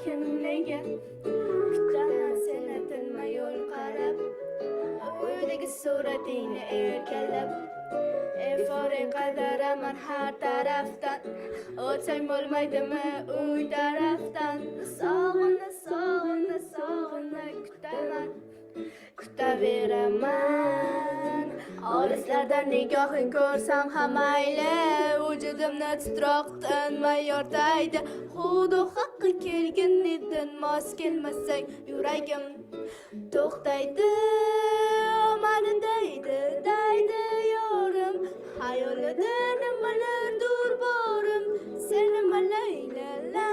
kim nega kutaman seni tinmay yo'l qarab o'ydagi suratingni erkalab efore qadaraman har tarafdan o'tsang bo'lmaydimi uy tarafdan sog'inma kutaveraman olislardan nigohing ko'rsam ham mayli vujudimni titroq tinmay yortaydi xudo haqqi kelgin edin mos kelmasang yuragim to'xtaydi omadi daydi yorim xayolida nimalardir borim seni malayla